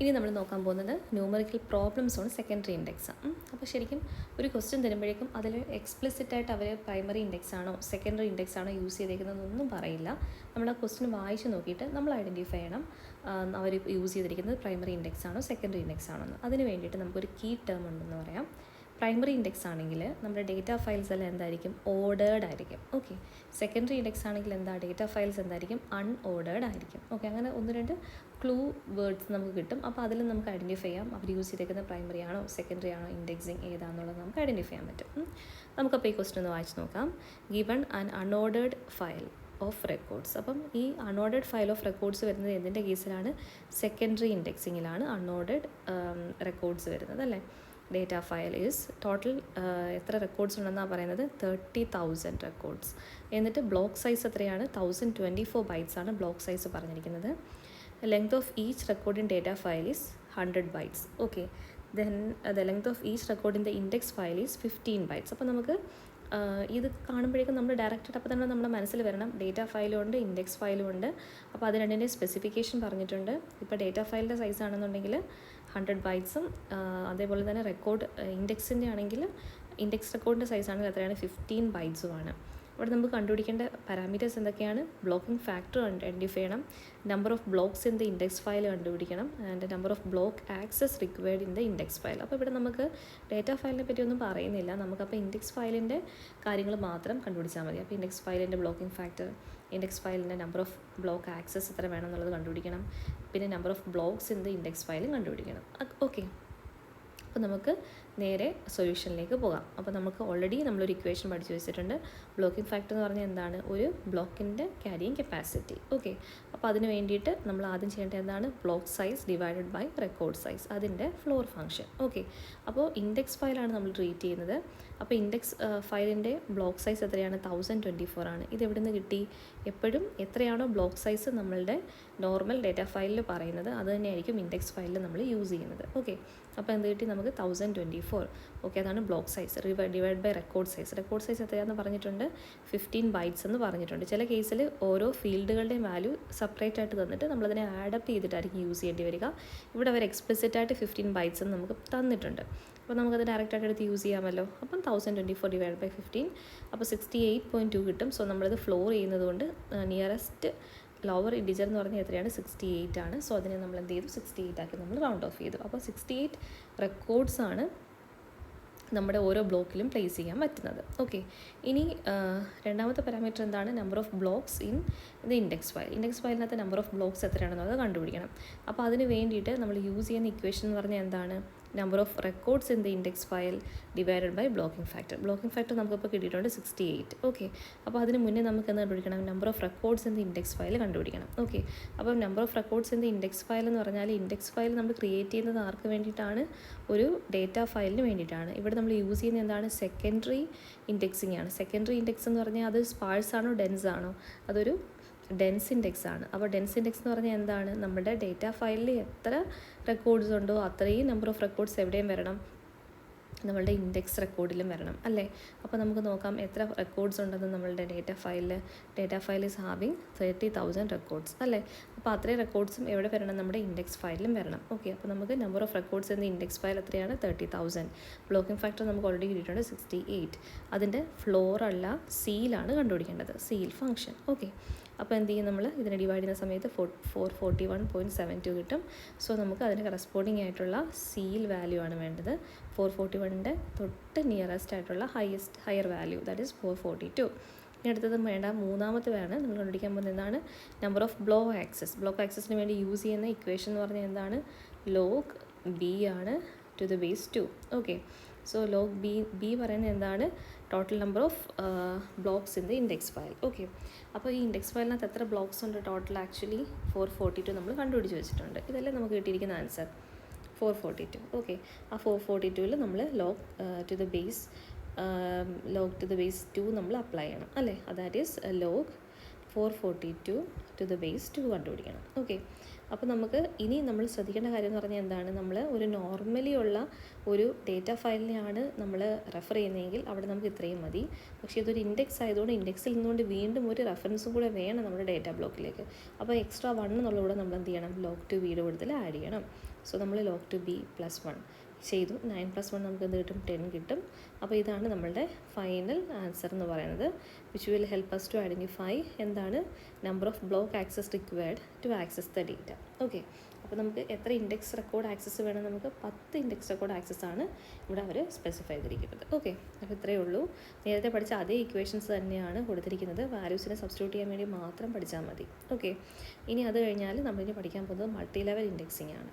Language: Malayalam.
ഇനി നമ്മൾ നോക്കാൻ പോകുന്നത് numerical problems on secondary index. അപ്പോൾ ശരിക്കും ഒരു ക്വസ്റ്റ്യൻ തരുമ്പോഴേക്കും അതിൽ എക്സ്പ്ലിസിറ്റായിട്ട് അവർ പ്രൈമറി ഇൻഡെക്സ് ആണോ സെക്കൻഡറി ഇൻഡെക്സ് ആണോ യൂസ് ചെയ്തേക്കുന്നതൊന്നും പറയില്ല. നമ്മൾ ആ ക്വസ്റ്റ്യൻ വായിച്ച് നോക്കിയിട്ട് നമ്മൾ ഐഡൻറ്റിഫൈ ചെയ്യണം അവർ യൂസ് ചെയ്തിരിക്കുന്നത് പ്രൈമറി ഇൻഡെക്സ് ആണോ സെക്കൻഡറി ഇൻഡെക്സ് ആണോ എന്ന്. അതിന് വേണ്ടിയിട്ട് നമുക്കൊരു കീ ടേം ഉണ്ടെന്ന് പറയാം. പ്രൈമറി ഇൻഡെക്സ് ആണെങ്കിൽ നമ്മുടെ ഡേറ്റ ഫയൽസ് എല്ലാം എന്തായിരിക്കും, ഓർഡേർഡ് ആയിരിക്കും. ഓക്കെ, സെക്കൻഡറി ഇൻഡെക്സ് ആണെങ്കിൽ എന്താ, ഡേറ്റ ഫയൽസ് എന്തായിരിക്കും, അൺഓർഡേർഡ് ആയിരിക്കും. ഓക്കെ, അങ്ങനെ ഒന്ന് രണ്ട് ക്ലൂ വേർഡ്സ് നമുക്ക് കിട്ടും. അപ്പോൾ അതിൽ നമുക്ക് ഐഡൻറ്റിഫൈ ചെയ്യാം അവർ യൂസ് ചെയ്തേക്കുന്ന പ്രൈമറി ആണോ സെക്കൻഡറി ആണോ ഇൻഡെക്സിങ് ഏതാണെന്നുള്ളത് നമുക്ക് ഐഡൻറ്റിഫൈ ചെയ്യാൻ പറ്റും. നമുക്കപ്പോൾ ഈ ക്വസ്റ്റ്യൻ ഒന്ന് വായിച്ച് നോക്കാം. Given an unordered file of records. അപ്പം ഈ അൺഓർഡേർഡ് ഫയൽ ഓഫ് റെക്കോർഡ്സ് വരുന്നത് എന്തിൻ്റെ കേസിലാണ്, സെക്കൻഡറി ഇൻഡെക്സിങ്ങിലാണ് അൺഓർഡേർഡ് റെക്കോർഡ്സ് വരുന്നത് അല്ലേ. ഡേറ്റ ഫയൽ ഈസ് ടോട്ടൽ എത്ര റെക്കോർഡ്സ് ഉണ്ടെന്നാണ് പറയുന്നത്, 30,000 റെക്കോർഡ്സ്. എന്നിട്ട് ബ്ലോക്ക് സൈസ് എത്രയാണ്, 1024 bytes ആണ് ബ്ലോക്ക് സൈസ് പറഞ്ഞിരിക്കുന്നത്. Length of each record in data file is 100 bytes. Okay, then the length of each record in the index file is 15 bytes. അപ്പോൾ നമുക്ക് ഇത് കാണുമ്പോഴേക്കും നമ്മൾ ഡയറക്റ്റ് അപ്പോൾ തന്നെ നമ്മുടെ മനസ്സിൽ വരണം ഡേറ്റ ഫയലും ഉണ്ട് ഇൻഡെക്സ് ഫയലും ഉണ്ട്. അപ്പോൾ അത് രണ്ടിൻ്റെ സ്പെസിഫിക്കേഷൻ പറഞ്ഞിട്ടുണ്ട്. ഇപ്പോൾ ഡേറ്റ ഫയലിൻ്റെ സൈസ് ആണെന്നുണ്ടെങ്കിൽ 100 bytes, അതേപോലെ തന്നെ റെക്കോർഡ് ഇൻഡെക്സിൻ്റെ ആണെങ്കിൽ ഇൻഡെക്സ് റെക്കോർഡിൻ്റെ സൈസ് ആണെങ്കിൽ എത്രയാണ്, 15 bytes ആണ്. ഇവിടെ നമുക്ക് കണ്ടുപിടിക്കേണ്ട പാരാമീറ്റേഴ്സ് എന്തൊക്കെയാണ്, ബ്ലോക്കിംഗ് ഫാക്ടർ ഐഡൻറ്റിഫൈ ചെയ്യണം, number of blocks in the index file കണ്ടുപിടിക്കണം, and number of block access required in the index file. അപ്പോൾ ഇവിടെ നമുക്ക് ഡേറ്റ ഫയലിനെ പറ്റി ഒന്നും പറയുന്നില്ല, നമുക്കപ്പോൾ ഇൻഡെക്സ് ഫയലിൻ്റെ കാര്യങ്ങൾ മാത്രം കണ്ടുപിടിച്ചാൽ മതി. അപ്പോൾ ഇൻഡെക്സ് ഫയലിൻ്റെ ബ്ലോക്കിംഗ് ഫാക്ടർ, ഇൻഡെക്സ് ഫയലിൻ്റെ നമ്പർ ഓഫ് ബ്ലോക്ക് ആക്സസ് എത്ര വേണം എന്നുള്ളത് കണ്ടുപിടിക്കണം, പിന്നെ number of blocks in the index ഫയലും കണ്ടുപിടിക്കണം. ഓക്കെ, അപ്പോൾ നമുക്ക് നേരെ സൊല്യൂഷനിലേക്ക് പോകാം. അപ്പോൾ നമുക്ക് ഓൾറെഡി നമ്മളൊരു ഇക്വേഷൻ പഠിച്ചു വെച്ചിട്ടുണ്ട്. ബ്ലോക്കിംഗ് ഫാക്ടർ എന്ന് പറഞ്ഞാൽ എന്താണ്, ഒരു ബ്ലോക്കിൻ്റെ ക്യാരിയിങ് കപ്പാസിറ്റി. ഓക്കെ, അപ്പോൾ അതിന് വേണ്ടിയിട്ട് നമ്മൾ ആദ്യം ചെയ്യേണ്ടത് എന്താണ്, block size divided by record size, അതിൻ്റെ ഫ്ലോർ ഫംഗ്ഷൻ. ഓക്കെ, അപ്പോൾ ഇൻഡെക്സ് ഫയലാണ് നമ്മൾ ട്രീറ്റ് ചെയ്യുന്നത്. അപ്പോൾ ഇൻഡെക്സ് ഫയലിൻ്റെ ബ്ലോക്ക് സൈസ് എത്രയാണ്, 1024 ആണ്. ഇത് എവിടെ നിന്ന് കിട്ടി, എപ്പോഴും എത്രയാണോ ബ്ലോക്ക് സൈസ് നമ്മളുടെ നോർമൽ ഡേറ്റ ഫയലിൽ പറയുന്നത് അത് തന്നെയായിരിക്കും ഇൻഡെക്സ് ഫയലിൽ നമ്മൾ യൂസ് ചെയ്യുന്നത്. ഓക്കെ, അപ്പോൾ എന്ത് കിട്ടി നമുക്ക്, 1024. ഓക്കെ, അതാണ് block size divide by record size. Record size എത്രയാണെന്ന് പറഞ്ഞിട്ടുണ്ട്, 15 bytes എന്ന് പറഞ്ഞിട്ടുണ്ട്. ചില കേസിൽ ഓരോ ഫീൽഡുകളുടെയും വാല്യൂ സെപ്പറേറ്റ് ആയിട്ട് തന്നിട്ട് നമ്മളതിനെ ആഡപ്റ്റ് ചെയ്തിട്ടായിരിക്കും യൂസ് ചെയ്യേണ്ടി വരിക. ഇവിടെ അവർ എക്സ്പ്ലിസിറ്റ് ആയിട്ട് 15 bytes എന്ന് നമുക്ക് തന്നിട്ടുണ്ട്. അപ്പോൾ നമുക്കത് ഡയറക്റ്റായിട്ട് എടുത്ത് യൂസ് ചെയ്യാമല്ലോ. അപ്പം 1024 ഡിവൈഡ് ബൈ 15, അപ്പോൾ 68.2 കിട്ടും. സോ നമ്മളിത് ഫ്ലോർ ചെയ്യുന്നത് കൊണ്ട് നിയറസ്റ്റ് ലോവർ ഇൻഡിജർ എന്ന് പറഞ്ഞാൽ എത്രയാണ്, 68 ആണ്. സോ അതിനെ നമ്മൾ എന്ത് ചെയ്തു, 68 ആക്കി നമ്മൾ റൗണ്ട് ഓഫ് ചെയ്തു. അപ്പോൾ 68 റെക്കോർഡ്സ് ആണ് നമ്മുടെ ഓരോ ബ്ലോക്കിലും പ്ലേസ് ചെയ്യാൻ പറ്റുന്നത്. ഓക്കെ, ഇനി രണ്ടാമത്തെ പാരാമീറ്റർ എന്താണ്, number of blocks in the index file. Index ഫയലിനകത്ത് നമ്പർ ഓഫ് ബ്ലോക്സ് എത്രയാണെന്നുള്ളത് കണ്ടുപിടിക്കണം. അപ്പോൾ അതിന് വേണ്ടിയിട്ട് നമ്മൾ യൂസ് ചെയ്യുന്ന ഇക്വേഷൻ എന്ന് പറഞ്ഞാൽ എന്താണ്, number of records in the index file divided by blocking factor. Blocking factor നമുക്കിപ്പോൾ കിട്ടിയിട്ടുണ്ട് 68. ഓക്കെ, അപ്പോൾ അതിന് മുന്നേ നമുക്ക് എന്ത് കണ്ടുപിടിക്കണം, number of records in the index file കണ്ടുപിടിക്കണം. ഓക്കെ, അപ്പോൾ number of records in the index file എന്ന് പറഞ്ഞാൽ ഇൻഡെക്സ് ഫയൽ നമ്മൾ ക്രിയേറ്റ് ചെയ്യുന്നത് ആർക്ക് വേണ്ടിയിട്ടാണ്, ഒരു ഡേറ്റ ഫയലിന് വേണ്ടിയിട്ടാണ്. ഇവിടെ നമ്മൾ യൂസ് ചെയ്യുന്നത് എന്താണ്, സെക്കൻഡറി ഇൻഡെക്സിങ് ആണ്. സെക്കൻഡറി ഇൻഡെക്സ് എന്ന് പറഞ്ഞാൽ അത് സ്പാഴ്സ് ആണോ ഡെൻസ് ആണോ, അതൊരു ഡെൻസ് ഇൻഡെക്സ് ആണ്. അപ്പോൾ ഡെൻസ് ഇൻഡെക്സ് എന്ന് പറഞ്ഞാൽ എന്താണ്, നമ്മുടെ ഡേറ്റ ഫയലിൽ എത്ര റെക്കോർഡ്സ് ഉണ്ടോ അത്രയും നമ്പർ ഓഫ് റെക്കോർഡ്സ് എവിടെയും വരണം, നമ്മളുടെ ഇൻഡെക്സ് റെക്കോർഡിലും വരണം അല്ലേ. അപ്പോൾ നമുക്ക് നോക്കാം എത്ര റെക്കോർഡ്സ് ഉണ്ടെന്ന് നമ്മളുടെ data file is having 30,000 records അല്ലേ. അപ്പോൾ അത്രയും റെക്കോർഡ്സും എവിടെ വരണം, നമ്മുടെ ഇൻഡെക്സ് ഫയലിലും വരണം. ഓക്കെ, അപ്പോൾ നമുക്ക് നമ്പർ ഓഫ് റെക്കോർഡ്സ് എന്ന ഇൻഡെക്സ് ഫയൽ എത്രയാണ്, 30,000. ബ്ലോക്കിംഗ് ഫാക്ടർ നമുക്ക് ഓൾറെഡി കിട്ടിയിട്ടുണ്ട് 68. അതിൻ്റെ ഫ്ലോർ അല്ല സീലാണ് കണ്ടുപിടിക്കേണ്ടത്, സീൽ ഫംഗ്ഷൻ. ഓക്കെ, അപ്പോൾ എന്ത് ചെയ്യും, നമ്മൾ ഇതിനെ ഡിവൈഡ് ചെയ്യുന്ന സമയത്ത് 441.72 കിട്ടും. സോ നമുക്ക് അതിന് കറസ്പോണ്ടിങ് ആയിട്ടുള്ള സീൽ വാല്യൂ ആണ് വേണ്ടത്. 441ൻ്റെ തൊട്ട് നിയറസ്റ്റ് ആയിട്ടുള്ള ഹയർ വാല്യൂ, ദാറ്റ് ഈസ് 442. ഇനി അടുത്തത് വേണ്ട മൂന്നാമത്തെ വേണം നമ്മൾ കണ്ടുപിടിക്കാൻ പോകുന്നത് എന്താണ്, number of block access. Block ആക്സസിന് വേണ്ടി യൂസ് ചെയ്യുന്ന ഇക്വേഷൻ എന്ന് പറഞ്ഞാൽ എന്താണ്, ലോഗ് ബി ആണ് to the base 2. Okay, so log B പറയുന്നത് എന്താണ്, total number of blocks in the index file. Okay, അപ്പോൾ ഈ ഇൻഡെക്സ് ഫയലിനകത്ത് എത്ര ബ്ലോക്സ് ഉണ്ട് ടോട്ടൽ, ആക്ച്വലി 442 നമ്മൾ കണ്ടുപിടിച്ച് വെച്ചിട്ടുണ്ട്. ഇതല്ലേ നമുക്ക് കിട്ടിയിരിക്കുന്ന ആൻസർ, 442. ഓക്കെ, ആ 442ൽ നമ്മൾ ലോഗ് ടു ദ ബേസ് 2 നമ്മൾ അപ്ലൈ ചെയ്യണം അല്ലേ. That is log 442 to the base 2 കണ്ടുപിടിക്കണം. ഓക്കെ, അപ്പോൾ നമുക്ക് ഇനി നമ്മൾ ശ്രദ്ധിക്കേണ്ട കാര്യം എന്ന് പറഞ്ഞാൽ എന്താണ്, നമ്മൾ ഒരു നോർമലി ഉള്ള ഒരു ഡേറ്റ ഫയലിനെയാണ് നമ്മൾ റെഫർ ചെയ്യുന്നതെങ്കിൽ അവിടെ നമുക്ക് ഇത്രയും മതി. പക്ഷേ ഇതൊരു ഇൻഡെക്സ് ആയതുകൊണ്ട് ഇൻഡെക്സിൽ നിന്നുകൊണ്ട് വീണ്ടും ഒരു റെഫറൻസും കൂടെ വേണം നമ്മുടെ ഡേറ്റ ബ്ലോക്കിലേക്ക്. അപ്പോൾ എക്സ്ട്രാ 1 എന്നുള്ളൂടെ നമ്മൾ എന്ത് ചെയ്യണം, log to bയുടെ കൂടുതൽ ആഡ് ചെയ്യണം. സോ നമ്മൾ log to b + 1 ചെയ്തു. 9 + 1 നമുക്ക് എന്ത് കിട്ടും, 10 കിട്ടും. അപ്പോൾ ഇതാണ് നമ്മളുടെ ഫൈനൽ ആൻസർ എന്ന് പറയുന്നത്, which will help us to identify എന്താണ് number of block access required to access the data. Okay, അപ്പോൾ നമുക്ക് എത്ര ഇൻഡെക്സ് റെക്കോർഡ് ആക്സസ് വേണം, നമുക്ക് 10 ഇൻഡെക്സ് റെക്കോർഡ് ആക്സസ് ആണ് ഇവിടെ അവർ സ്പെസിഫൈ ചെയ്തിരിക്കുന്നത്. ഓക്കെ, അപ്പോൾ ഇത്രയേ ഉള്ളൂ. നേരത്തെ പഠിച്ച അതേ ഇക്വേഷൻസ് തന്നെയാണ് കൊടുത്തിരിക്കുന്നത്, വാല്യൂസിനെ സബ്സ്റ്റിറ്റ്യൂട്ട് ചെയ്യാൻ വേണ്ടി മാത്രം പഠിച്ചാൽ മതി. ഓക്കെ, ഇനി അത് കഴിഞ്ഞാൽ നമ്മളിനി പഠിക്കാൻ പോകുന്നത് മൾട്ടി ലെവൽ ഇൻഡെക്സിംഗ് ആണ്.